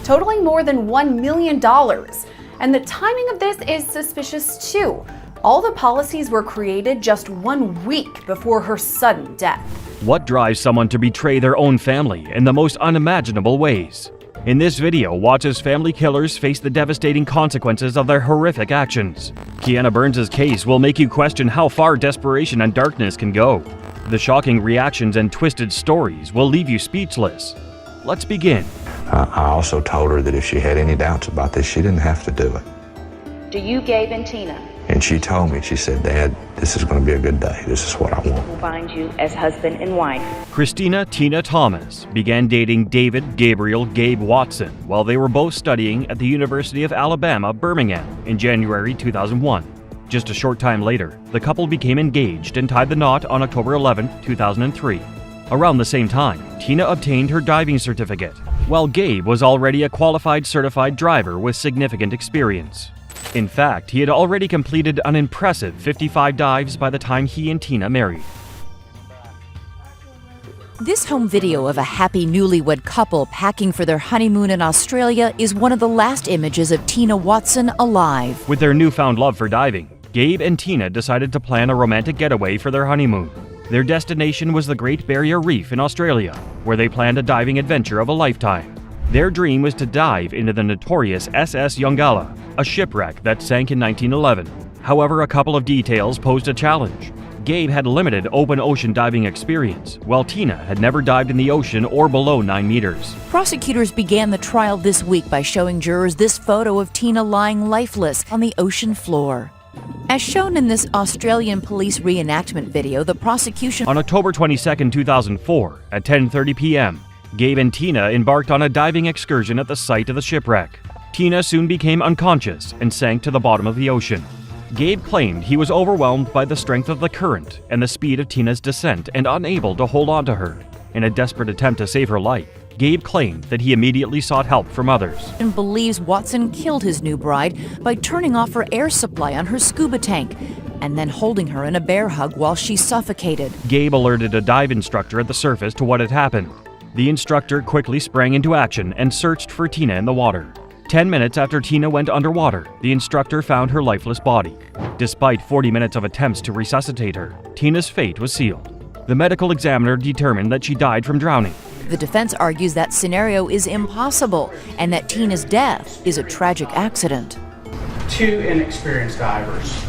totaling more than $1 million. And the timing of this is suspicious too. All the policies were created just 1 week before her sudden death. What drives someone to betray their own family in the most unimaginable ways? In this video, watch as family killers face the devastating consequences of their horrific actions. Kiana Burns' case will make you question how far desperation and darkness can go. The shocking reactions and twisted stories will leave you speechless. Let's begin. I also told her that if she had any doubts about this, she didn't have to do it. Do you, Gabe and Tina? And she told me, she said, "Dad, this is going to be a good day. This is what I want." Will find you as husband and wife. Christina Tina Thomas began dating David Gabriel Gabe Watson while they were both studying at the University of Alabama, Birmingham in January 2001. Just a short time later, the couple became engaged and tied the knot on October 11, 2003. Around the same time, Tina obtained her diving certificate, while Gabe was already a qualified certified driver with significant experience. In fact, he had already completed an impressive 55 dives by the time he and Tina married. This home video of a happy newlywed couple packing for their honeymoon in Australia is one of the last images of Tina Watson alive. With their newfound love for diving, Gabe and Tina decided to plan a romantic getaway for their honeymoon. Their destination was the Great Barrier Reef in Australia, where they planned a diving adventure of a lifetime. Their dream was to dive into the notorious SS Yongala, a shipwreck that sank in 1911. However, a couple of details posed a challenge. Gabe had limited open ocean diving experience, while Tina had never dived in the ocean or below 9 meters. Prosecutors began the trial this week by showing jurors this photo of Tina lying lifeless on the ocean floor. As shown in this Australian police reenactment video, the prosecution... On October 22, 2004, at 10:30 p.m., Gabe and Tina embarked on a diving excursion at the site of the shipwreck. Tina soon became unconscious and sank to the bottom of the ocean. Gabe claimed he was overwhelmed by the strength of the current and the speed of Tina's descent and unable to hold on to her. In a desperate attempt to save her life, Gabe claimed that he immediately sought help from others. And believes Watson killed his new bride by turning off her air supply on her scuba tank and then holding her in a bear hug while she suffocated. Gabe alerted a dive instructor at the surface to what had happened. The instructor quickly sprang into action and searched for Tina in the water. 10 minutes after Tina went underwater, the instructor found her lifeless body. Despite 40 minutes of attempts to resuscitate her, Tina's fate was sealed. The medical examiner determined that she died from drowning. The defense argues that scenario is impossible and that Tina's death is a tragic accident. Two inexperienced divers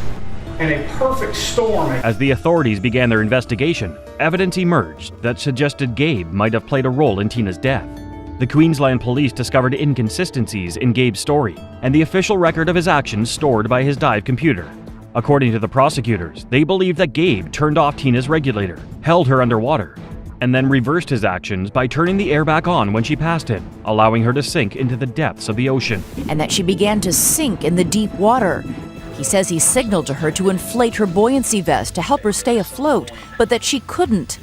and a perfect storm. As the authorities began their investigation, evidence emerged that suggested Gabe might have played a role in Tina's death. The Queensland police discovered inconsistencies in Gabe's story and the official record of his actions stored by his dive computer. According to the prosecutors, they believe that Gabe turned off Tina's regulator, held her underwater, and then reversed his actions by turning the air back on when she passed him, allowing her to sink into the depths of the ocean. And that she began to sink in the deep water. He says he signaled to her to inflate her buoyancy vest to help her stay afloat, but that she couldn't.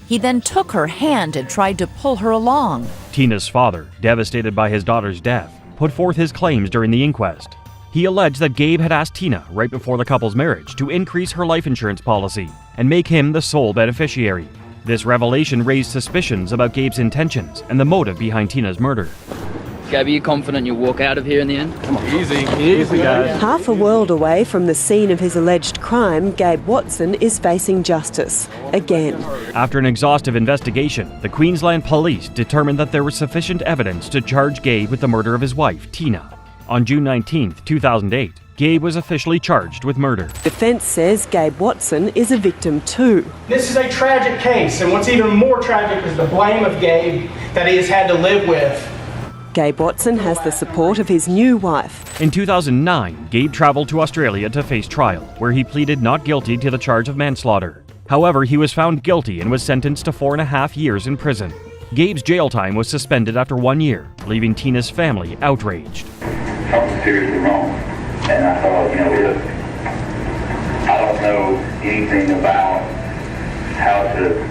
He then took her hand and tried to pull her along. Tina's father, devastated by his daughter's death, put forth his claims during the inquest. He alleged that Gabe had asked Tina right before the couple's marriage to increase her life insurance policy and make him the sole beneficiary. This revelation raised suspicions about Gabe's intentions and the motive behind Tina's murder. Gabe, are you confident you'll walk out of here in the end? Come on. Easy, guys. Half a world away from the scene of his alleged crime, Gabe Watson is facing justice again. After an exhaustive investigation, the Queensland police determined that there was sufficient evidence to charge Gabe with the murder of his wife, Tina. On June 19, 2008, Gabe was officially charged with murder. Defense says Gabe Watson is a victim too. This is a tragic case, and what's even more tragic is the blame of Gabe that he has had to live with. Gabe Watson has the support of his new wife. In 2009, Gabe traveled to Australia to face trial, where he pleaded not guilty to the charge of manslaughter. However, he was found guilty and was sentenced to 4.5 years in prison. Gabe's jail time was suspended after 1 year, leaving Tina's family outraged. Something seriously wrong, and I thought, I don't know anything about how to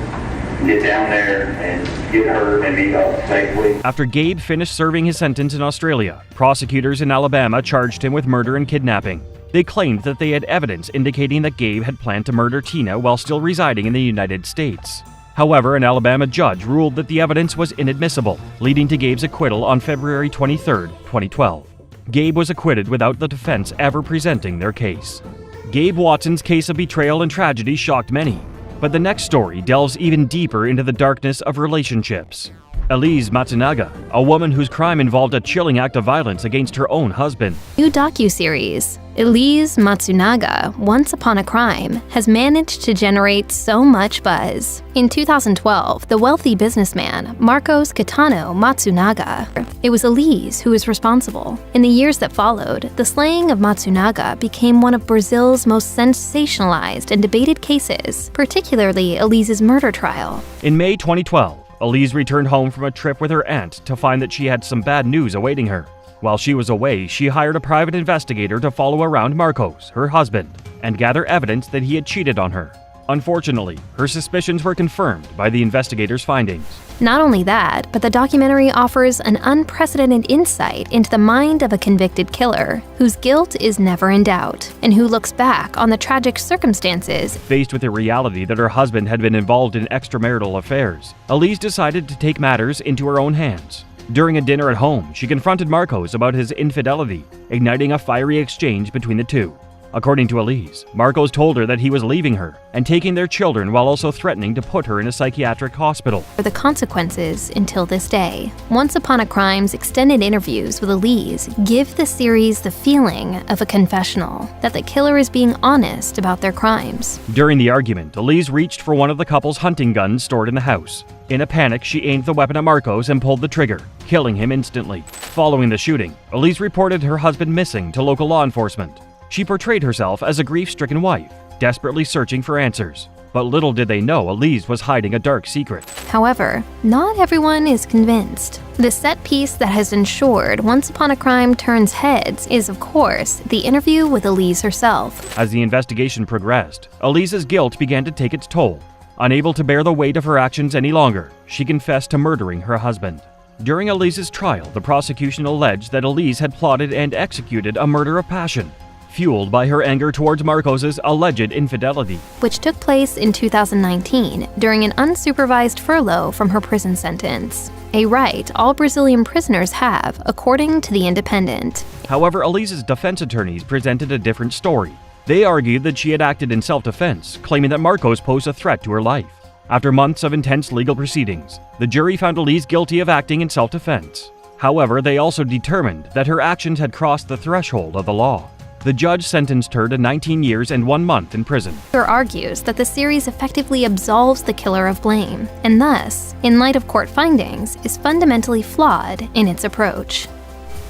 get down there and get her and meet up safely. After Gabe finished serving his sentence in Australia, prosecutors in Alabama charged him with murder and kidnapping. They claimed that they had evidence indicating that Gabe had planned to murder Tina while still residing in the United States. However, an Alabama judge ruled that the evidence was inadmissible, leading to Gabe's acquittal on February 23, 2012. Gabe was acquitted without the defense ever presenting their case. Gabe Watson's case of betrayal and tragedy shocked many, but the next story delves even deeper into the darkness of relationships. Elise Matsunaga, a woman whose crime involved a chilling act of violence against her own husband. New docuseries, Elise Matsunaga, Once Upon a Crime, has managed to generate so much buzz. In 2012, the wealthy businessman Marcos Caetano Matsunaga, it was Elise who was responsible. In the years that followed, the slaying of Matsunaga became one of Brazil's most sensationalized and debated cases, particularly Elise's murder trial. In May 2012, Elise returned home from a trip with her aunt to find that she had some bad news awaiting her. While she was away, she hired a private investigator to follow around Marcos, her husband, and gather evidence that he had cheated on her. Unfortunately, her suspicions were confirmed by the investigator's findings. Not only that, but the documentary offers an unprecedented insight into the mind of a convicted killer whose guilt is never in doubt, and who looks back on the tragic circumstances. Faced with the reality that her husband had been involved in extramarital affairs, Elise decided to take matters into her own hands. During a dinner at home, she confronted Marcos about his infidelity, igniting a fiery exchange between the two. According to Elise, Marcos told her that he was leaving her and taking their children while also threatening to put her in a psychiatric hospital. For the consequences until this day. Once Upon a Crime's extended interviews with Elise give the series the feeling of a confessional, that the killer is being honest about their crimes. During the argument, Elise reached for one of the couple's hunting guns stored in the house. In a panic, she aimed the weapon at Marcos and pulled the trigger, killing him instantly. Following the shooting, Elise reported her husband missing to local law enforcement. She portrayed herself as a grief-stricken wife, desperately searching for answers. But little did they know Elise was hiding a dark secret. However, not everyone is convinced. The set piece that has ensured Once Upon a Crime turns heads is, of course, the interview with Elise herself. As the investigation progressed, Elise's guilt began to take its toll. Unable to bear the weight of her actions any longer, she confessed to murdering her husband. During Elise's trial, the prosecution alleged that Elise had plotted and executed a murder of passion, fueled by her anger towards Marcos's alleged infidelity, which took place in 2019 during an unsupervised furlough from her prison sentence, a right all Brazilian prisoners have, according to The Independent. However, Elise's defense attorneys presented a different story. They argued that she had acted in self-defense, claiming that Marcos posed a threat to her life. After months of intense legal proceedings, the jury found Elise guilty of acting in self-defense. However, they also determined that her actions had crossed the threshold of the law. The judge sentenced her to 19 years and 1 month in prison. Her argues that the series effectively absolves the killer of blame, and thus, in light of court findings, is fundamentally flawed in its approach.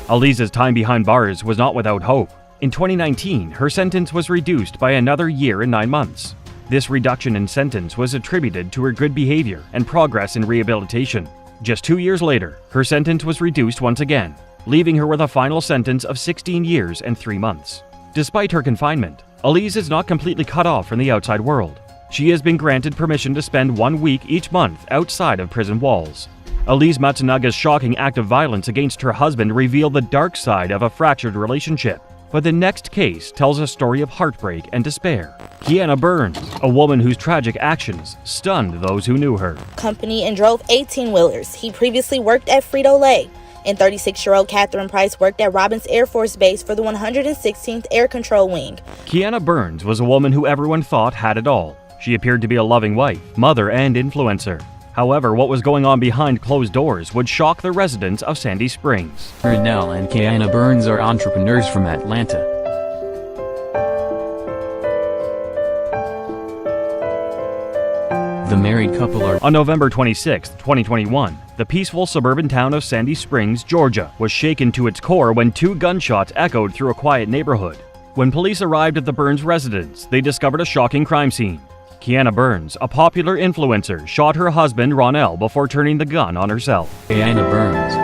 Elise's time behind bars was not without hope. In 2019, her sentence was reduced by another year and 9 months. This reduction in sentence was attributed to her good behavior and progress in rehabilitation. Just 2 years later, her sentence was reduced once again, leaving her with a final sentence of 16 years and 3 months. Despite her confinement, Elise is not completely cut off from the outside world. She has been granted permission to spend 1 week each month outside of prison walls. Elise Matsunaga's shocking act of violence against her husband revealed the dark side of a fractured relationship. But the next case tells a story of heartbreak and despair. Kiana Burns, a woman whose tragic actions stunned those who knew her. Company and drove 18-wheelers. He previously worked at Frito-Lay. And 36-year-old Catherine Price worked at Robins Air Force Base for the 116th Air Control Wing. Kiana Burns was a woman who everyone thought had it all. She appeared to be a loving wife, mother, and influencer. However, what was going on behind closed doors would shock the residents of Sandy Springs. Ernell and Kiana Burns are entrepreneurs from Atlanta. The married couple are... On November 26, 2021, the peaceful suburban town of Sandy Springs, Georgia, was shaken to its core when 2 gunshots echoed through a quiet neighborhood. When police arrived at the Burns residence, they discovered a shocking crime scene. Kiana Burns, a popular influencer, shot her husband Ronell before turning the gun on herself. Kiana Burns.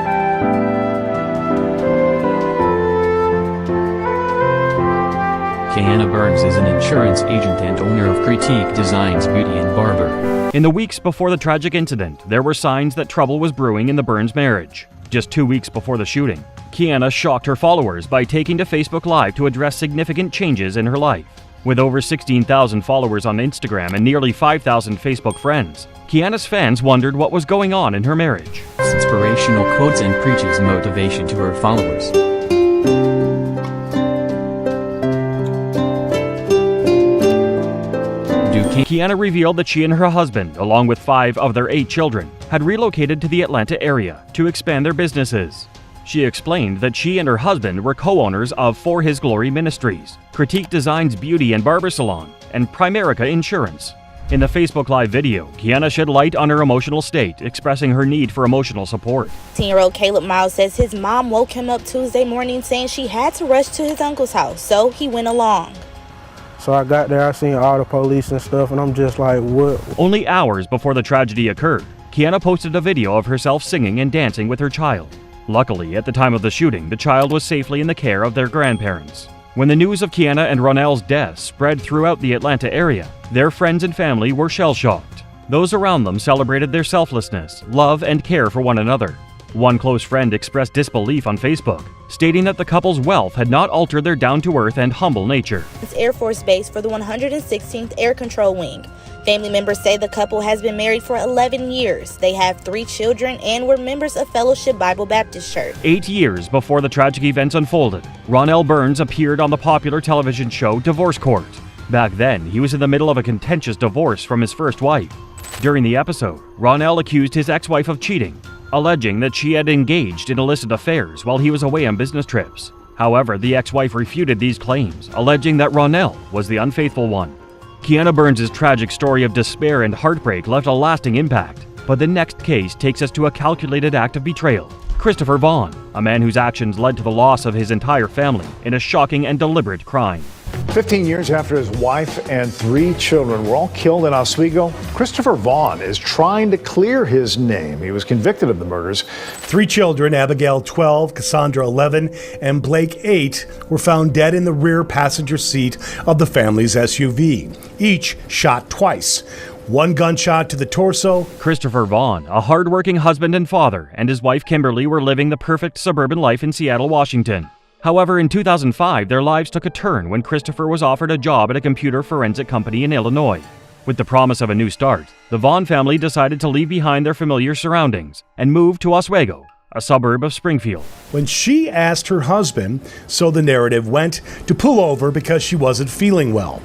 Kiana Burns is an insurance agent and owner of Critique Designs Beauty and Barber. In the weeks before the tragic incident, there were signs that trouble was brewing in the Burns marriage. Just 2 weeks before the shooting, Kiana shocked her followers by taking to Facebook Live to address significant changes in her life. With over 16,000 followers on Instagram and nearly 5,000 Facebook friends, Kiana's fans wondered what was going on in her marriage. Inspirational quotes and preaches motivation to her followers. Kiana revealed that she and her husband, along with 5 of their 8 children, had relocated to the Atlanta area to expand their businesses. She explained that she and her husband were co-owners of For His Glory Ministries, Critique Designs Beauty and Barber Salon, and Primerica Insurance. In the Facebook Live video, Kiana shed light on her emotional state, expressing her need for emotional support. 10-year-old Caleb Miles says his mom woke him up Tuesday morning saying she had to rush to his uncle's house, so he went along. So I got there, I seen all the police and stuff, and I'm just like, what? Only hours before the tragedy occurred, Kiana posted a video of herself singing and dancing with her child. Luckily, at the time of the shooting, the child was safely in the care of their grandparents. When the news of Kiana and Ronell's deaths spread throughout the Atlanta area, their friends and family were shell-shocked. Those around them celebrated their selflessness, love, and care for one another. One close friend expressed disbelief on Facebook, stating that the couple's wealth had not altered their down-to-earth and humble nature. It's Air Force Base for the 116th Air Control Wing. Family members say the couple has been married for 11 years. They have 3 children and were members of Fellowship Bible Baptist Church. 8 years before the tragic events unfolded, Ronell Burns appeared on the popular television show Divorce Court. Back then, he was in the middle of a contentious divorce from his first wife. During the episode, Ronell accused his ex-wife of cheating, alleging that she had engaged in illicit affairs while he was away on business trips. However, the ex-wife refuted these claims, alleging that Ronell was the unfaithful one. Kiana Burns' tragic story of despair and heartbreak left a lasting impact, but the next case takes us to a calculated act of betrayal. Christopher Vaughn, a man whose actions led to the loss of his entire family in a shocking and deliberate crime. 15 years after his wife and 3 children were all killed in Oswego, Christopher Vaughn is trying to clear his name. He was convicted of the murders. 3 children, Abigail 12, Cassandra 11, and Blake 8, were found dead in the rear passenger seat of the family's SUV, each shot twice. 1 gunshot to the torso. Christopher Vaughn, a hard-working husband and father, and his wife Kimberly were living the perfect suburban life in Seattle, Washington. However, in 2005, their lives took a turn when Christopher was offered a job at a computer forensic company in Illinois. With the promise of a new start, the Vaughn family decided to leave behind their familiar surroundings and move to Oswego, a suburb of Springfield. When she asked her husband, so the narrative went, to pull over because she wasn't feeling well.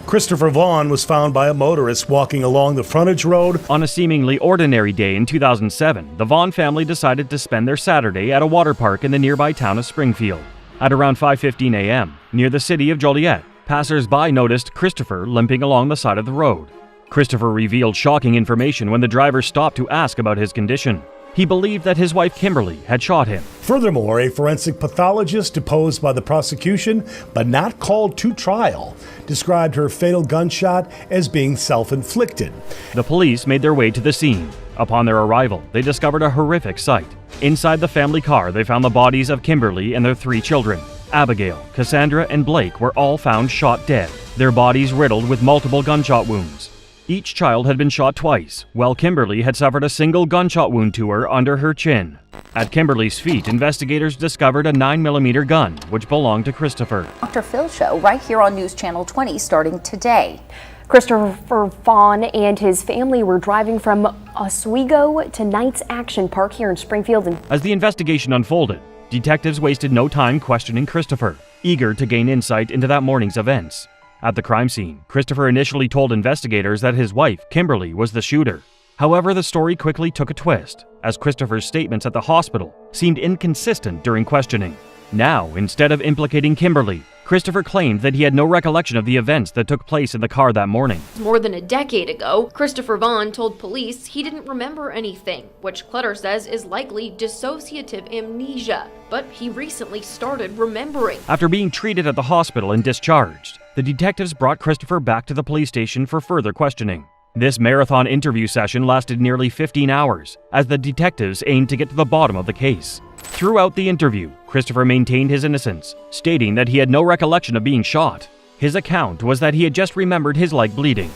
Christopher Vaughn was found by a motorist walking along the frontage road. On a seemingly ordinary day in 2007, the Vaughn family decided to spend their Saturday at a water park in the nearby town of Springfield. At around 5:15 a.m., near the city of Joliet, passers-by noticed Christopher limping along the side of the road. Christopher revealed shocking information when the driver stopped to ask about his condition. He believed that his wife Kimberly had shot him. Furthermore, a forensic pathologist deposed by the prosecution, but not called to trial, described her fatal gunshot as being self-inflicted. The police made their way to the scene. Upon their arrival, they discovered a horrific sight. Inside the family car, they found the bodies of Kimberly and their 3 children. Abigail, Cassandra, and Blake were all found shot dead, their bodies riddled with multiple gunshot wounds. Each child had been shot twice, while Kimberly had suffered a single gunshot wound to her under her chin. At Kimberly's feet, investigators discovered a 9mm gun, which belonged to Christopher. Dr. Phil Show, right here on News Channel 20, starting today. Christopher Vaughn and his family were driving from Oswego to Knights Action Park here in Springfield. As the investigation unfolded, detectives wasted no time questioning Christopher, eager to gain insight into that morning's events. At the crime scene, Christopher initially told investigators that his wife, Kimberly, was the shooter. However, the story quickly took a twist, as Christopher's statements at the hospital seemed inconsistent during questioning. Now, instead of implicating Kimberly, Christopher claimed that he had no recollection of the events that took place in the car that morning. More than a decade ago, Christopher Vaughn told police he didn't remember anything, which Clutter says is likely dissociative amnesia, but he recently started remembering. After being treated at the hospital and discharged, the detectives brought Christopher back to the police station for further questioning. This marathon interview session lasted nearly 15 hours, as the detectives aimed to get to the bottom of the case. Throughout the interview, Christopher maintained his innocence, stating that he had no recollection of being shot. His account was that he had just remembered his leg bleeding.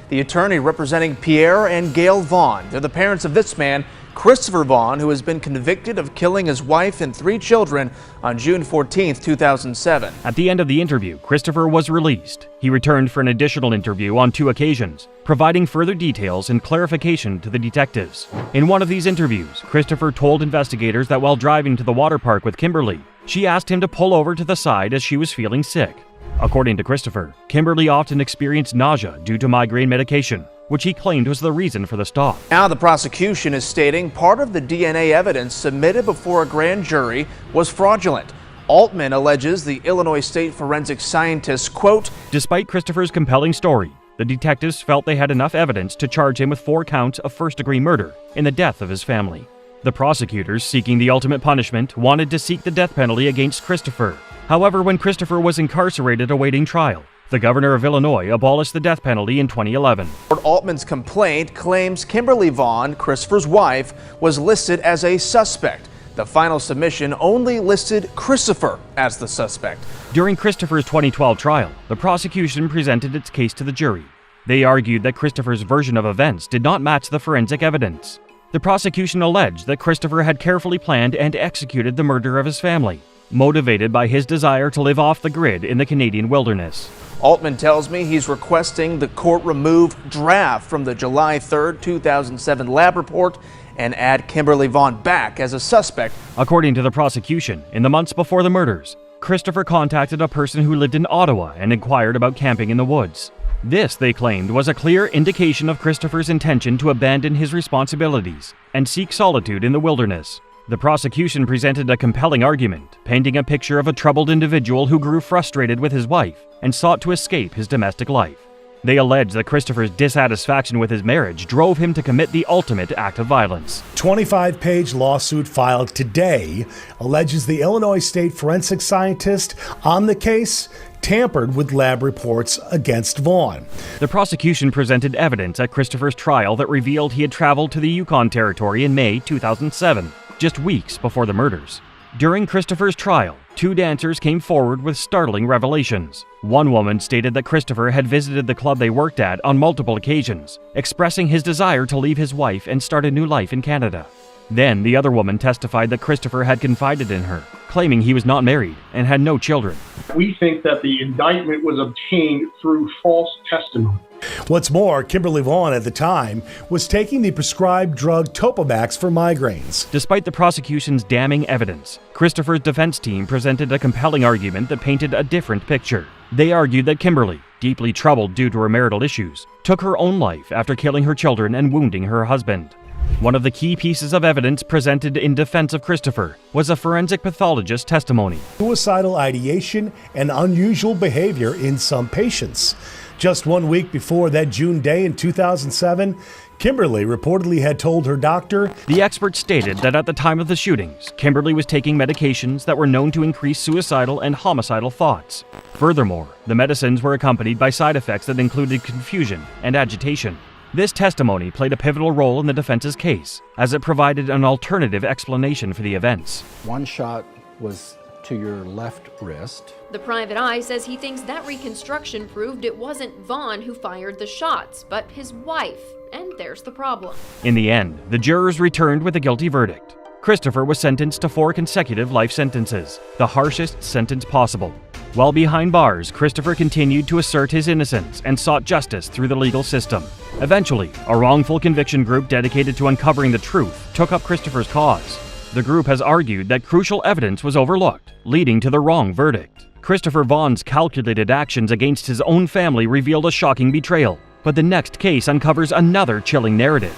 The attorney representing Pierre and Gail Vaughn, they're the parents of this man Christopher Vaughn, who has been convicted of killing his wife and 3 children on June 14, 2007. At the end of the interview, Christopher was released. He returned for an additional interview on 2 occasions, providing further details and clarification to the detectives. In one of these interviews, Christopher told investigators that while driving to the water park with Kimberly, she asked him to pull over to the side as she was feeling sick. According to Christopher, Kimberly often experienced nausea due to migraine medication, which he claimed was the reason for the stop. Now the prosecution is stating part of the DNA evidence submitted before a grand jury was fraudulent. Altman alleges the Illinois State forensic scientists, quote, "Despite Christopher's compelling story, the detectives felt they had enough evidence to charge him with 4 counts of first-degree murder in the death of his family." The prosecutors, seeking the ultimate punishment, wanted to seek the death penalty against Christopher. However, when Christopher was incarcerated awaiting trial, the governor of Illinois abolished the death penalty in 2011. Altman's complaint claims Kimberly Vaughn, Christopher's wife, was listed as a suspect. The final submission only listed Christopher as the suspect. During Christopher's 2012 trial, the prosecution presented its case to the jury. They argued that Christopher's version of events did not match the forensic evidence. The prosecution alleged that Christopher had carefully planned and executed the murder of his family, motivated by his desire to live off the grid in the Canadian wilderness. Altman tells me he's requesting the court remove draft from the July 3rd, 2007 lab report and add Kimberly Vaughn back as a suspect. According to the prosecution, in the months before the murders, Christopher contacted a person who lived in Ottawa and inquired about camping in the woods. This, they claimed, was a clear indication of Christopher's intention to abandon his responsibilities and seek solitude in the wilderness. The prosecution presented a compelling argument, painting a picture of a troubled individual who grew frustrated with his wife and sought to escape his domestic life. They alleged that Christopher's dissatisfaction with his marriage drove him to commit the ultimate act of violence. 25-page lawsuit filed today alleges the Illinois State forensic scientist on the case tampered with lab reports against Vaughn. The prosecution presented evidence at Christopher's trial that revealed he had traveled to the Yukon Territory in May 2007, just weeks before the murders. During Christopher's trial, 2 dancers came forward with startling revelations. One woman stated that Christopher had visited the club they worked at on multiple occasions, expressing his desire to leave his wife and start a new life in Canada. Then the other woman testified that Christopher had confided in her, claiming he was not married and had no children. We think that the indictment was obtained through false testimony. What's more, Kimberly Vaughn at the time was taking the prescribed drug Topamax for migraines. Despite the prosecution's damning evidence, Christopher's defense team presented a compelling argument that painted a different picture. They argued that Kimberly, deeply troubled due to her marital issues, took her own life after killing her children and wounding her husband. One of the key pieces of evidence presented in defense of Christopher was a forensic pathologist's testimony. Suicidal ideation and unusual behavior in some patients. Just 1 week before that June day in 2007, Kimberly reportedly had told her doctor. The expert stated that at the time of the shootings, Kimberly was taking medications that were known to increase suicidal and homicidal thoughts. Furthermore, the medicines were accompanied by side effects that included confusion and agitation. This testimony played a pivotal role in the defense's case, as it provided an alternative explanation for the events. One shot was to your left wrist. The private eye says he thinks that reconstruction proved it wasn't Vaughn who fired the shots, but his wife. And there's the problem. In the end, the jurors returned with a guilty verdict. Christopher was sentenced to 4 consecutive life sentences, the harshest sentence possible. While behind bars, Christopher continued to assert his innocence and sought justice through the legal system. Eventually, a wrongful conviction group dedicated to uncovering the truth took up Christopher's cause. The group has argued that crucial evidence was overlooked, leading to the wrong verdict. Christopher Vaughn's calculated actions against his own family revealed a shocking betrayal, but the next case uncovers another chilling narrative.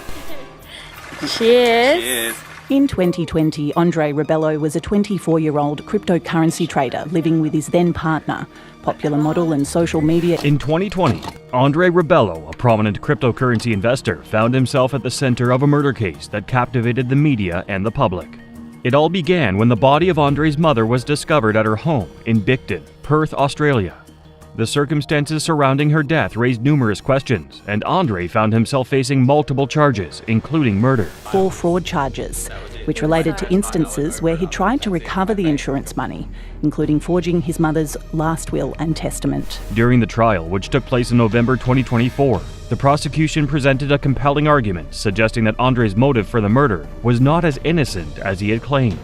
Cheers. In 2020, Andre Rebello was a 24-year-old cryptocurrency trader living with his then-partner, popular model and social media. In 2020, Andre Rebello, a prominent cryptocurrency investor, found himself at the center of a murder case that captivated the media and the public. It all began when the body of Andre's mother was discovered at her home in Bicton, Perth, Australia. The circumstances surrounding her death raised numerous questions, and Andre found himself facing multiple charges, including murder. 4 fraud charges. which related to instances where he tried to recover the insurance money, including forging his mother's last will and testament. During the trial, which took place in November 2024, the prosecution presented a compelling argument suggesting that Andre's motive for the murder was not as innocent as he had claimed.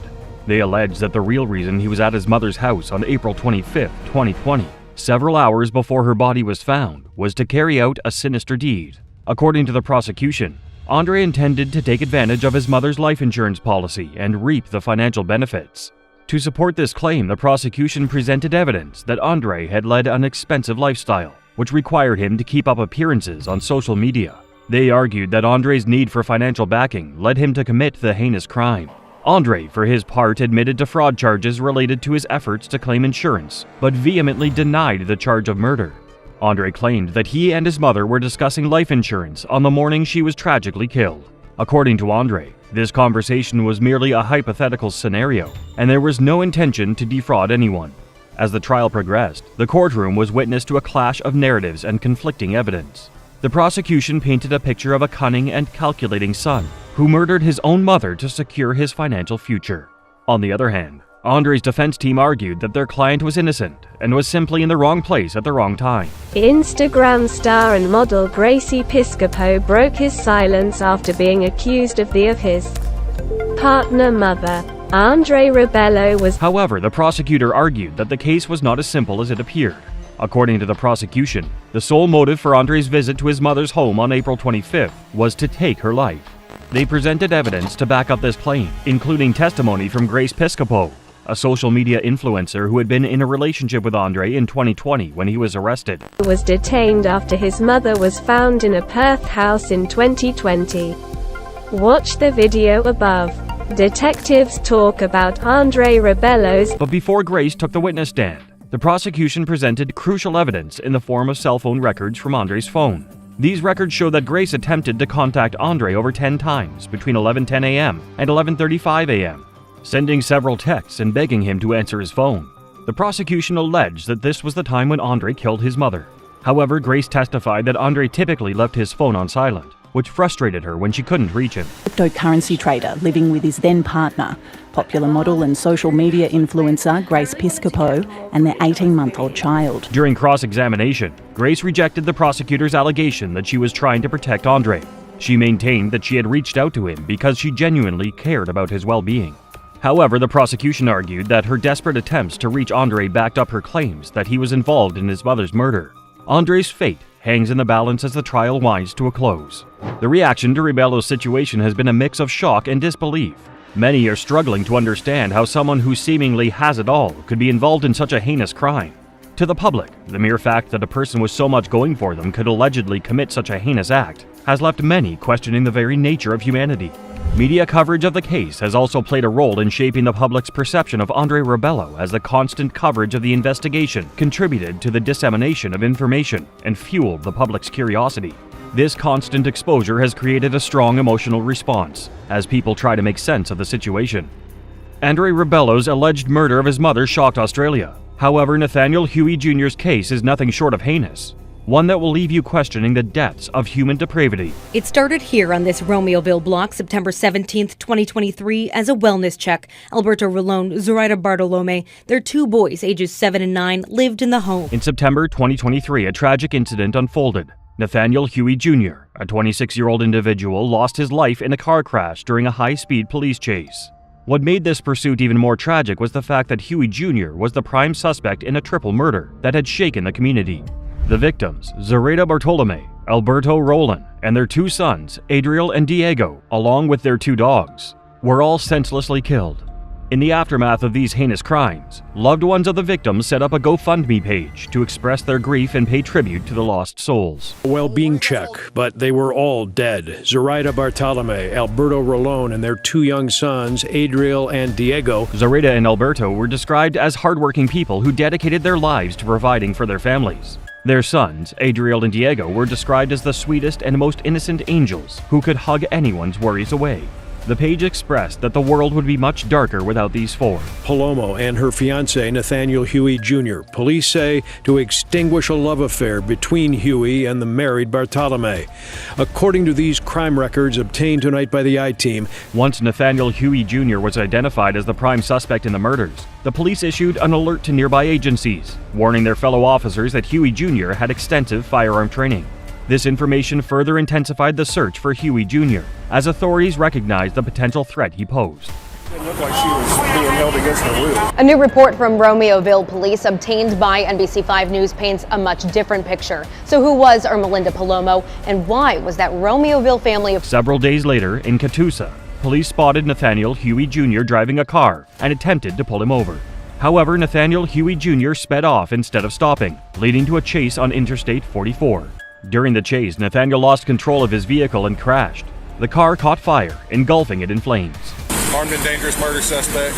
They alleged that the real reason he was at his mother's house on April 25, 2020, several hours before her body was found, was to carry out a sinister deed. According to the prosecution, Andre intended to take advantage of his mother's life insurance policy and reap the financial benefits. To support this claim, the prosecution presented evidence that Andre had led an expensive lifestyle, which required him to keep up appearances on social media. They argued that Andre's need for financial backing led him to commit the heinous crime. Andre, for his part, admitted to fraud charges related to his efforts to claim insurance, but vehemently denied the charge of murder. Andre claimed that he and his mother were discussing life insurance on the morning she was tragically killed. According to Andre, this conversation was merely a hypothetical scenario, and there was no intention to defraud anyone. As the trial progressed, the courtroom was witness to a clash of narratives and conflicting evidence. The prosecution painted a picture of a cunning and calculating son who murdered his own mother to secure his financial future. On the other hand, Andre's defense team argued that their client was innocent and was simply in the wrong place at the wrong time. Instagram star and model Grace Piscopo broke his silence after being accused of his partner mother. Andre Rebello was. However, the prosecutor argued that the case was not as simple as it appeared. According to the prosecution, the sole motive for Andre's visit to his mother's home on April 25th was to take her life. They presented evidence to back up this claim, including testimony from Grace Piscopo, a social media influencer who had been in a relationship with Andre in 2020 when he was arrested. Was detained after his mother was found in a Perth house in 2020. Watch the video above. Detectives talk about Andre Rebello's. But before Grace took the witness stand, the prosecution presented crucial evidence in the form of cell phone records from Andre's phone. These records show that Grace attempted to contact Andre over 10 times between 11:10 a.m. and 11:35 a.m., sending several texts and begging him to answer his phone. The prosecution alleged that this was the time when Andre killed his mother. However, Grace testified that Andre typically left his phone on silent, which frustrated her when she couldn't reach him. Cryptocurrency trader living with his then partner, popular model and social media influencer Grace Piscopo, and their 18-month-old child. During cross-examination, Grace rejected the prosecutor's allegation that she was trying to protect Andre. She maintained that she had reached out to him because she genuinely cared about his well-being. However, the prosecution argued that her desperate attempts to reach Andre backed up her claims that he was involved in his mother's murder. Andre's fate hangs in the balance as the trial winds to a close. The reaction to Rebello's situation has been a mix of shock and disbelief. Many are struggling to understand how someone who seemingly has it all could be involved in such a heinous crime. To the public, the mere fact that a person with so much going for them could allegedly commit such a heinous act has left many questioning the very nature of humanity. Media coverage of the case has also played a role in shaping the public's perception of Andre Rebello, as the constant coverage of the investigation contributed to the dissemination of information and fueled the public's curiosity. This constant exposure has created a strong emotional response as people try to make sense of the situation. Andre Rebello's alleged murder of his mother shocked Australia. However, Nathaniel Huey Jr.'s case is nothing short of heinous, one that will leave you questioning the depths of human depravity. It started here on this Romeoville block September 17th, 2023 as a wellness check. Alberto Rolone, Zoraida Bartolome, their two boys, ages 7 and 9, lived in the home. In September 2023, a tragic incident unfolded. Nathaniel Huey Jr., a 26-year-old individual, lost his life in a car crash during a high-speed police chase. What made this pursuit even more tragic was the fact that Huey Jr. was the prime suspect in a triple murder that had shaken the community. The victims, Zoraida Bartolome, Alberto Roland, and their two sons, Adriel and Diego, along with their two dogs, were all senselessly killed. In the aftermath of these heinous crimes, loved ones of the victims set up a GoFundMe page to express their grief and pay tribute to the lost souls. A well-being check, but they were all dead. Zoraida Bartolome, Alberto Rolone, and their two young sons, Adriel and Diego. Zoraida and Alberto were described as hardworking people who dedicated their lives to providing for their families. Their sons, Adriel and Diego, were described as the sweetest and most innocent angels who could hug anyone's worries away. The page expressed that the world would be much darker without these four. Palomo and her fiancé, Nathaniel Huey Jr. Police say to extinguish a love affair between Huey and the married Bartolome. According to these crime records obtained tonight by the I-Team, once Nathaniel Huey Jr. was identified as the prime suspect in the murders, the police issued an alert to nearby agencies, warning their fellow officers that Huey Jr. had extensive firearm training. This information further intensified the search for Huey Jr., as authorities recognized the potential threat he posed. It looked like she was being held against the will. A new report from Romeoville police obtained by NBC5 News paints a much different picture. So who was Ermelinda Palomo, and why was that Romeoville family... Several days later, in Catoosa, police spotted Nathaniel Huey Jr. driving a car and attempted to pull him over. However, Nathaniel Huey Jr. sped off instead of stopping, leading to a chase on Interstate 44. During the chase, Nathaniel lost control of his vehicle and crashed. The car caught fire, engulfing it in flames. Armed and dangerous murder suspect.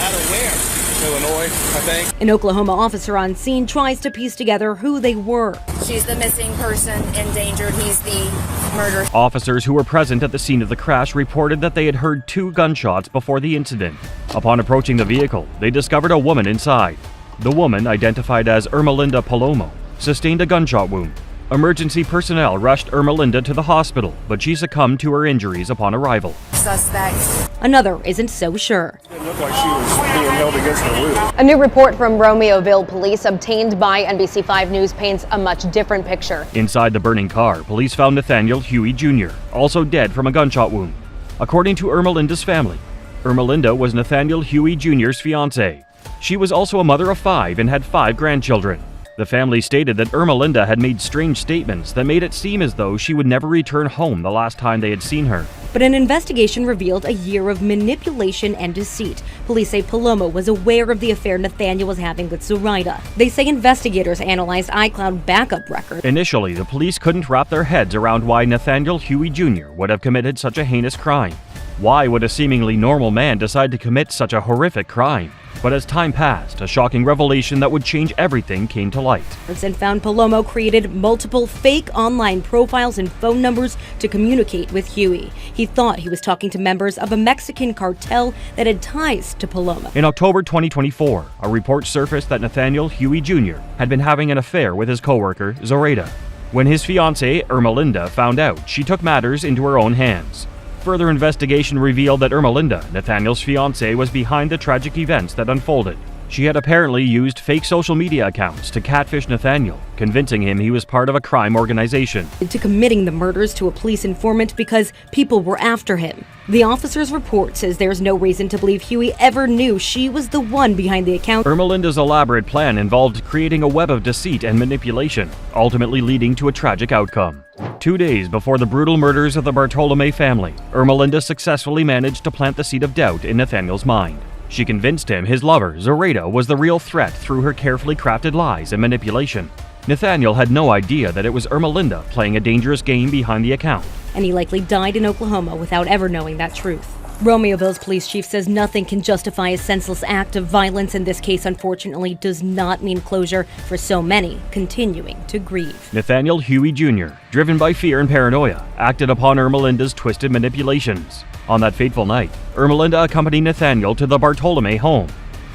Out of where? Illinois, I think. An Oklahoma officer on scene tries to piece together who they were. She's the missing person, endangered. He's the murderer. Officers who were present at the scene of the crash reported that they had heard 2 gunshots before the incident. Upon approaching the vehicle, they discovered a woman inside. The woman, identified as Ermelinda Palomo, sustained a gunshot wound. Emergency personnel rushed Ermelinda to the hospital, but she succumbed to her injuries upon arrival. Suspect. Another isn't so sure. It looked like she was being held against the will. A new report from Romeoville police obtained by NBC5 News paints a much different picture. Inside the burning car, police found Nathaniel Huey Jr., also dead from a gunshot wound. According to Ermelinda's family, Ermelinda was Nathaniel Huey Jr.'s fiancée. She was also a mother of 5 and had 5 grandchildren. The family stated that Ermelinda had made strange statements that made it seem as though she would never return home the last time they had seen her. But an investigation revealed a year of manipulation and deceit. Police say Palomo was aware of the affair Nathaniel was having with Zoraida. They say investigators analyzed iCloud backup records. Initially, the police couldn't wrap their heads around why Nathaniel Huey Jr. would have committed such a heinous crime. Why would a seemingly normal man decide to commit such a horrific crime? But as time passed, a shocking revelation that would change everything came to light. And found Palomo created multiple fake online profiles and phone numbers to communicate with Huey. He thought he was talking to members of a Mexican cartel that had ties to Palomo. In October 2024, a report surfaced that Nathaniel Huey Jr. had been having an affair with his coworker, Zoraida. When his fiancée, Ermelinda, found out, she took matters into her own hands. Further investigation revealed that Ermelinda, Nathaniel's fiancée, was behind the tragic events that unfolded. She had apparently used fake social media accounts to catfish Nathaniel, convincing him he was part of a crime organization. To committing the murders to a police informant because people were after him. The officer's report says there's no reason to believe Huey ever knew she was the one behind the account. Ermelinda's elaborate plan involved creating a web of deceit and manipulation, ultimately leading to a tragic outcome. 2 days before the brutal murders of the Bartolome family, Ermelinda successfully managed to plant the seed of doubt in Nathaniel's mind. She convinced him his lover, Zoraida, was the real threat through her carefully crafted lies and manipulation. Nathaniel had no idea that it was Ermelinda playing a dangerous game behind the account. And he likely died in Oklahoma without ever knowing that truth. Romeoville's police chief says nothing can justify a senseless act of violence, and this case unfortunately does not mean closure for so many continuing to grieve. Nathaniel Huey Jr., driven by fear and paranoia, acted upon Ermelinda's twisted manipulations. On that fateful night, Ermelinda accompanied Nathaniel to the Bartolome home.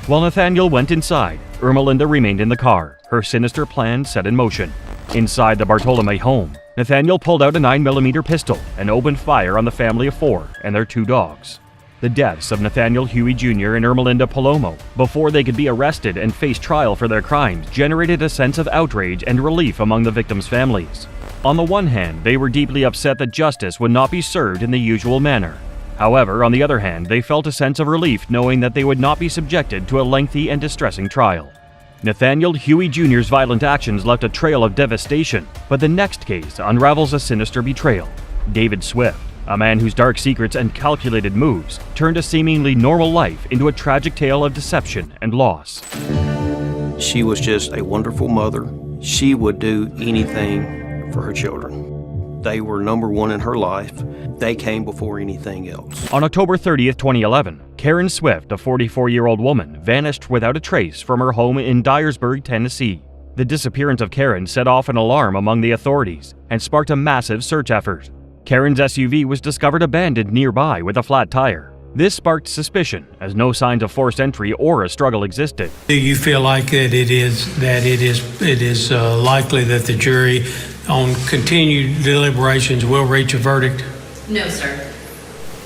While Nathaniel went inside, Ermelinda remained in the car, her sinister plan set in motion. Inside the Bartolome home, Nathaniel pulled out a 9mm pistol and opened fire on the family of 4 and their 2 dogs. The deaths of Nathaniel Huey Jr. and Ermelinda Palomo, before they could be arrested and face trial for their crimes, generated a sense of outrage and relief among the victims' families. On the one hand, they were deeply upset that justice would not be served in the usual manner. However, on the other hand, they felt a sense of relief knowing that they would not be subjected to a lengthy and distressing trial. Nathaniel Huey Jr.'s violent actions left a trail of devastation, but the next case unravels a sinister betrayal. David Swift, a man whose dark secrets and calculated moves turned a seemingly normal life into a tragic tale of deception and loss. She was just a wonderful mother. She would do anything for her children. They were number one in her life. They came before anything else. On October 30th, 2011, Karen Swift, a 44-year-old woman, vanished without a trace from her home in Dyersburg, Tennessee. The disappearance of Karen set off an alarm among the authorities and sparked a massive search effort. Karen's SUV was discovered abandoned nearby with a flat tire. This sparked suspicion, as no signs of forced entry or a struggle existed. Do you feel like that it is likely that the jury, on continued deliberations, will reach a verdict? No, sir.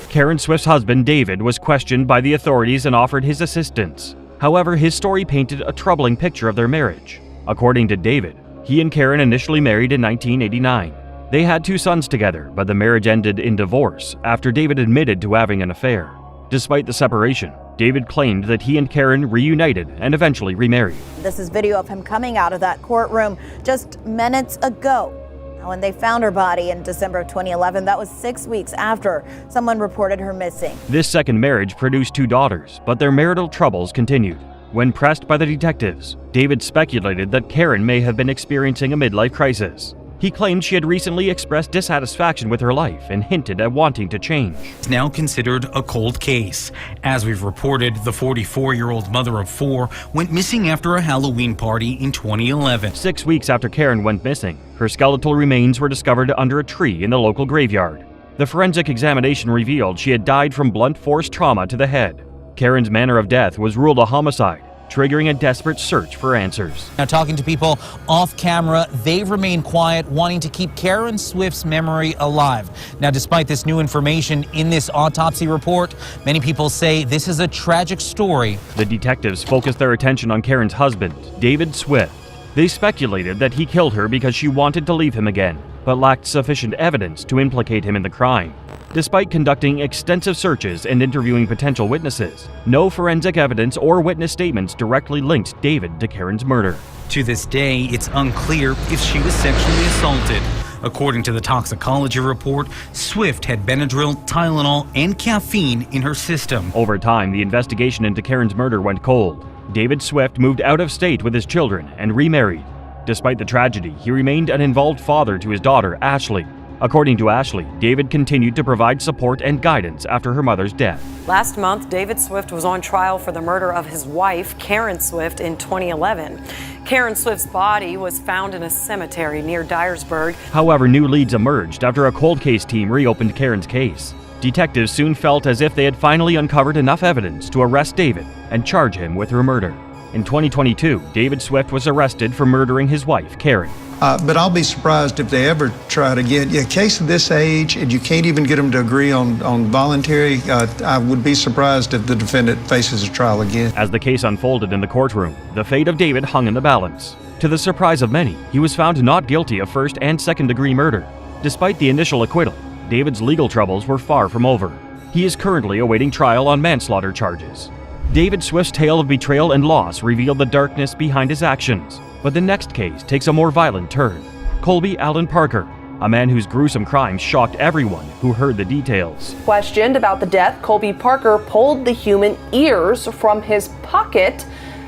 Karen Swift's husband, David, was questioned by the authorities and offered his assistance. However, his story painted a troubling picture of their marriage. According to David, he and Karen initially married in 1989. They had 2 sons together, but the marriage ended in divorce after David admitted to having an affair. Despite the separation, David claimed that he and Karen reunited and eventually remarried. This is video of him coming out of that courtroom just minutes ago. When they found her body in December of 2011, that was 6 weeks after someone reported her missing. This second marriage produced 2 daughters, but their marital troubles continued. When pressed by the detectives, David speculated that Karen may have been experiencing a midlife crisis. He claimed she had recently expressed dissatisfaction with her life and hinted at wanting to change. It's now considered a cold case. As we've reported, the 44-year-old mother of 4 went missing after a Halloween party in 2011. 6 weeks after Karen went missing, her skeletal remains were discovered under a tree in the local graveyard. The forensic examination revealed she had died from blunt force trauma to the head. Karen's manner of death was ruled a homicide, triggering a desperate search for answers. Now, talking to people off camera, they've remained quiet, wanting to keep Karen Swift's memory alive. Now, despite this new information in this autopsy report, many people say this is a tragic story. The detectives focused their attention on Karen's husband, David Swift. They speculated that he killed her because she wanted to leave him again, but lacked sufficient evidence to implicate him in the crime. Despite conducting extensive searches and interviewing potential witnesses, no forensic evidence or witness statements directly linked David to Karen's murder. To this day, it's unclear if she was sexually assaulted. According to the toxicology report, Swift had Benadryl, Tylenol, and caffeine in her system. Over time, the investigation into Karen's murder went cold. David Swift moved out of state with his children and remarried. Despite the tragedy, he remained an involved father to his daughter, Ashley. According to Ashley, David continued to provide support and guidance after her mother's death. Last month, David Swift was on trial for the murder of his wife, Karen Swift, in 2011. Karen Swift's body was found in a cemetery near Dyersburg. However, new leads emerged after a cold case team reopened Karen's case. Detectives soon felt as if they had finally uncovered enough evidence to arrest David and charge him with her murder. In 2022, David Swift was arrested for murdering his wife, Karen. But I'll be surprised if they ever try it again. A case of this age, and you can't even get them to agree on voluntary, I would be surprised if the defendant faces a trial again. As the case unfolded in the courtroom, the fate of David hung in the balance. To the surprise of many, he was found not guilty of first and second-degree murder. Despite the initial acquittal, David's legal troubles were far from over. He is currently awaiting trial on manslaughter charges. David Swift's tale of betrayal and loss revealed the darkness behind his actions. But the next case takes a more violent turn. Colby Allen Parker, a man whose gruesome crimes shocked everyone who heard the details. Questioned about the death, Colby Parker pulled the human ears from his pocket.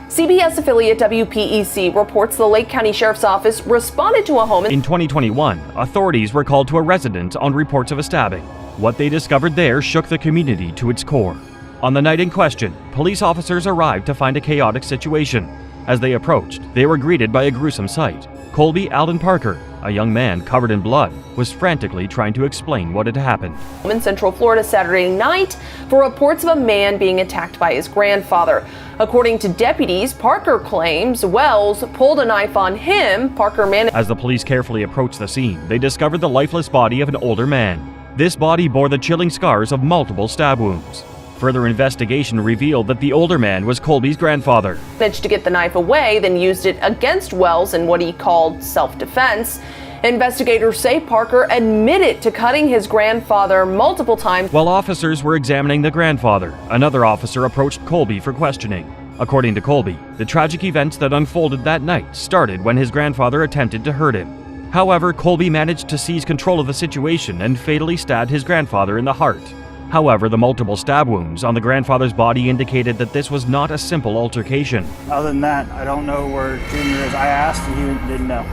CBS affiliate WPEC reports the Lake County Sheriff's Office responded to a home. In 2021, authorities were called to a residence on reports of a stabbing. What they discovered there shook the community to its core. On the night in question, police officers arrived to find a chaotic situation. As they approached, they were greeted by a gruesome sight. Colby Allen Parker, a young man covered in blood, was frantically trying to explain what had happened. In Central Florida Saturday night for reports of a man being attacked by his grandfather. According to deputies, Parker claims Wells pulled a knife on him. Parker managed. As the police carefully approached the scene, they discovered the lifeless body of an older man. This body bore the chilling scars of multiple stab wounds. Further investigation revealed that the older man was Colby's grandfather. Managed to get the knife away, then used it against Wells in what he called self-defense. Investigators say Parker admitted to cutting his grandfather multiple times. While officers were examining the grandfather, another officer approached Colby for questioning. According to Colby, the tragic events that unfolded that night started when his grandfather attempted to hurt him. However, Colby managed to seize control of the situation and fatally stabbed his grandfather in the heart. However, the multiple stab wounds on the grandfather's body indicated that this was not a simple altercation. Other than that, I don't know where Junior is. I asked and he didn't know.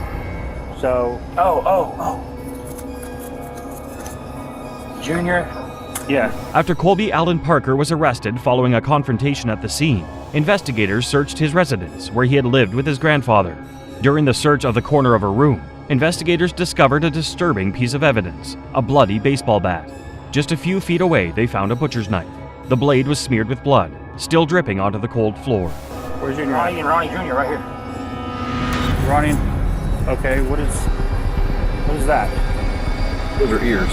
So, Junior? Yeah. After Colby Allen Parker was arrested following a confrontation at the scene, investigators searched his residence where he had lived with his grandfather. During the search of the corner of a room, investigators discovered a disturbing piece of evidence, a bloody baseball bat. Just a few feet away, they found a butcher's knife. The blade was smeared with blood, still dripping onto the cold floor. Where's Junior? Ronnie and Ronnie Jr. right here. Ronnie, okay, what is that? Those are ears.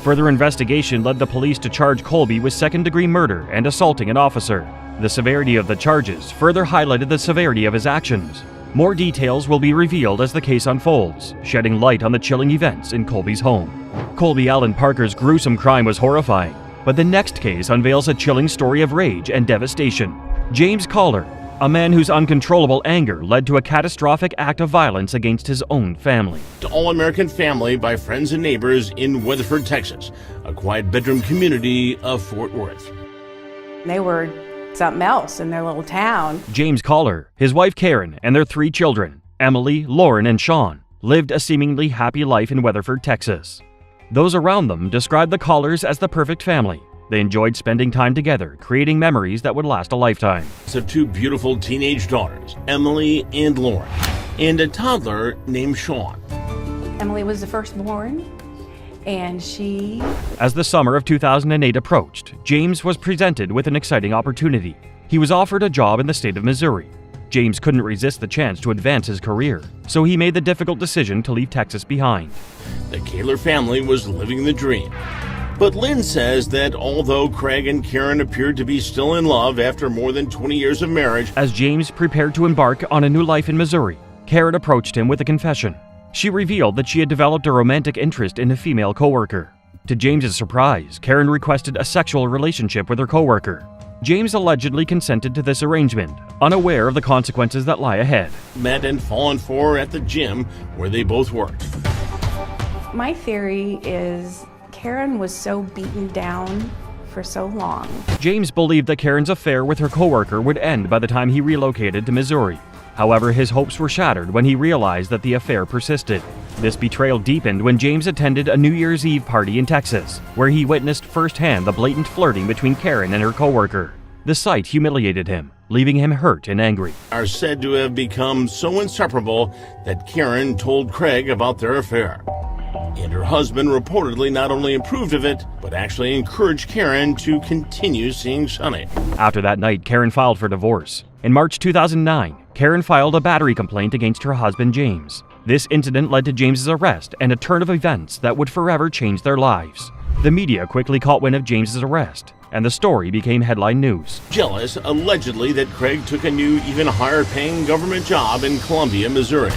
Further investigation led the police to charge Colby with second-degree murder and assaulting an officer. The severity of the charges further highlighted the severity of his actions. More details will be revealed as the case unfolds, shedding light on the chilling events in Colby's home. Colby Allen Parker's gruesome crime was horrifying, but the next case unveils a chilling story of rage and devastation. James Collar, a man whose uncontrollable anger led to a catastrophic act of violence against his own family. The all-American family by friends and neighbors in Weatherford, Texas, a quiet bedroom community of Fort Worth. They were something else in their little town. James Collar, his wife Karen, and their 3 children, Emily, Lauren, and Sean, lived a seemingly happy life in Weatherford, Texas. Those around them described the Collars as the perfect family. They enjoyed spending time together, creating memories that would last a lifetime. Of 2 beautiful teenage daughters, Emily and Lauren, and a toddler named Sean. Emily was the firstborn, and she... As the summer of 2008 approached, James was presented with an exciting opportunity. He was offered a job in the state of Missouri. James couldn't resist the chance to advance his career, so he made the difficult decision to leave Texas behind. The Kaler family was living the dream. But Lynn says that although Craig and Karen appeared to be still in love after more than 20 years of marriage... As James prepared to embark on a new life in Missouri, Karen approached him with a confession. She revealed that she had developed a romantic interest in a female coworker. To James's surprise, Karen requested a sexual relationship with her coworker. James allegedly consented to this arrangement, unaware of the consequences that lie ahead. Met and fallen for at the gym where they both worked. My theory is Karen was so beaten down for so long. James believed that Karen's affair with her coworker would end by the time he relocated to Missouri. However, his hopes were shattered when he realized that the affair persisted. This betrayal deepened when James attended a New Year's Eve party in Texas, where he witnessed firsthand the blatant flirting between Karen and her coworker. The sight humiliated him, leaving him hurt and angry. Are said to have become so inseparable that Karen told Craig about their affair. And her husband reportedly not only approved of it, but actually encouraged Karen to continue seeing Sonny. After that night, Karen filed for divorce. In March 2009, Karen filed a battery complaint against her husband, James. This incident led to James's arrest and a turn of events that would forever change their lives. The media quickly caught wind of James's arrest, and the story became headline news. Jealous, allegedly, that Craig took a new, even higher-paying government job in Columbia, Missouri,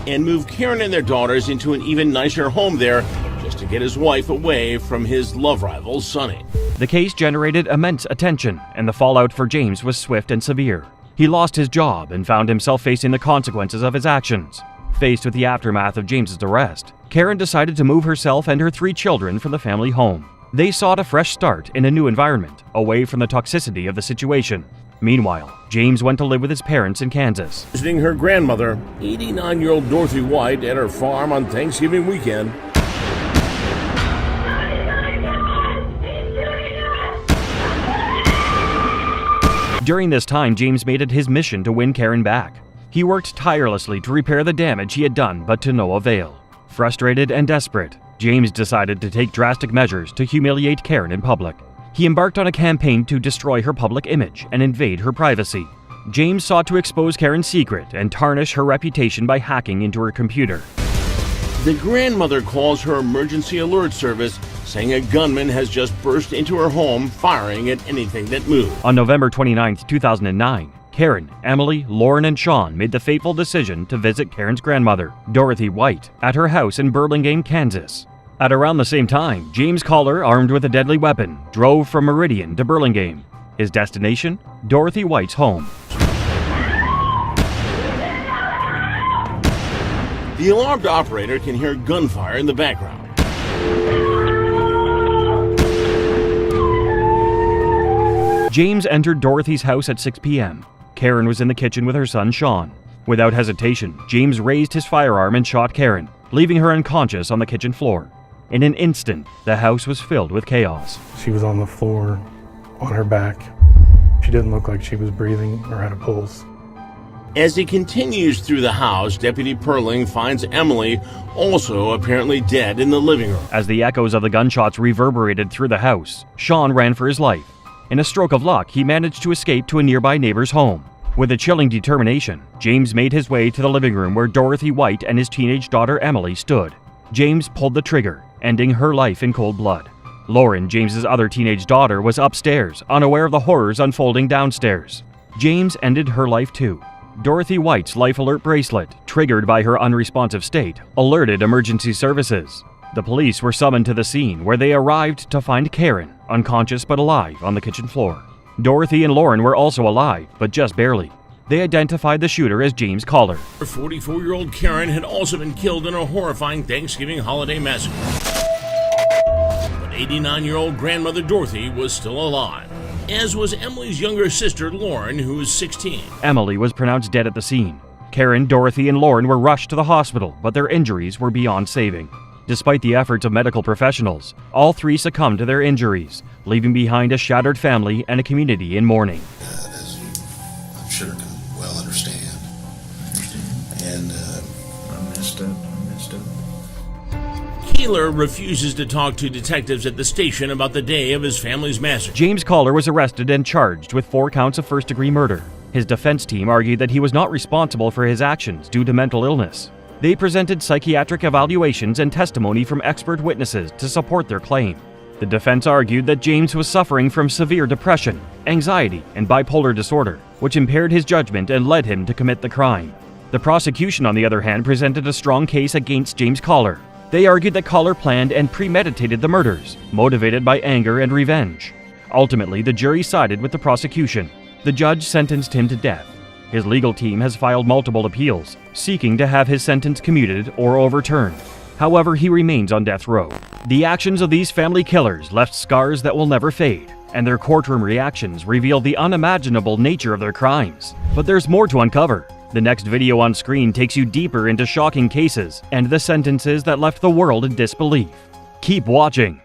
and moved Karen and their daughters into an even nicer home there just to get his wife away from his love rival, Sonny. The case generated immense attention, and the fallout for James was swift and severe. He lost his job and found himself facing the consequences of his actions. Faced with the aftermath of James's arrest, Karen decided to move herself and her 3 children from the family home. They sought a fresh start in a new environment, away from the toxicity of the situation. Meanwhile, James went to live with his parents in Kansas. Visiting her grandmother, 89-year-old Dorothy White, at her farm on Thanksgiving weekend. During this time, James made it his mission to win Karen back. He worked tirelessly to repair the damage he had done, but to no avail. Frustrated and desperate, James decided to take drastic measures to humiliate Karen in public. He embarked on a campaign to destroy her public image and invade her privacy. James sought to expose Karen's secret and tarnish her reputation by hacking into her computer. The grandmother calls her emergency alert service, saying a gunman has just burst into her home, firing at anything that moved. On November 29, 2009, Karen, Emily, Lauren, and Sean made the fateful decision to visit Karen's grandmother, Dorothy White, at her house in Burlingame, Kansas. At around the same time, James Collar, armed with a deadly weapon, drove from Meridian to Burlingame. His destination? Dorothy White's home. The alarmed operator can hear gunfire in the background. James entered Dorothy's house at 6 p.m. Karen was in the kitchen with her son, Sean. Without hesitation, James raised his firearm and shot Karen, leaving her unconscious on the kitchen floor. In an instant, the house was filled with chaos. She was on the floor, on her back. She didn't look like she was breathing or had a pulse. As he continues through the house, Deputy Perling finds Emily also apparently dead in the living room. As the echoes of the gunshots reverberated through the house, Sean ran for his life. In a stroke of luck, he managed to escape to a nearby neighbor's home. With a chilling determination, James made his way to the living room where Dorothy White and his teenage daughter Emily stood. James pulled the trigger, ending her life in cold blood. Lauren, James's other teenage daughter, was upstairs, unaware of the horrors unfolding downstairs. James ended her life too. Dorothy White's life alert bracelet, triggered by her unresponsive state, alerted emergency services. The police were summoned to the scene, where they arrived to find Karen, unconscious but alive, on the kitchen floor. Dorothy and Lauren were also alive, but just barely. They identified the shooter as James Collar. 44-year-old Karen had also been killed in a horrifying Thanksgiving holiday massacre. But 89-year-old grandmother Dorothy was still alive, as was Emily's younger sister Lauren, who was 16. Emily was pronounced dead at the scene. Karen, Dorothy, and Lauren were rushed to the hospital, but their injuries were beyond saving. Despite the efforts of medical professionals, all three succumbed to their injuries, leaving behind a shattered family and a community in mourning. As you, I'm sure, can well understand. And I messed up. Keeler refuses to talk to detectives at the station about the day of his family's massacre. James Collar was arrested and charged with 4 counts of first-degree murder. His defense team argued that he was not responsible for his actions due to mental illness. They presented psychiatric evaluations and testimony from expert witnesses to support their claim. The defense argued that James was suffering from severe depression, anxiety, and bipolar disorder, which impaired his judgment and led him to commit the crime. The prosecution, on the other hand, presented a strong case against James Collar. They argued that Collar planned and premeditated the murders, motivated by anger and revenge. Ultimately, the jury sided with the prosecution. The judge sentenced him to death. His legal team has filed multiple appeals, seeking to have his sentence commuted or overturned. However, he remains on death row. The actions of these family killers left scars that will never fade, and their courtroom reactions reveal the unimaginable nature of their crimes. But there's more to uncover. The next video on screen takes you deeper into shocking cases and the sentences that left the world in disbelief. Keep watching.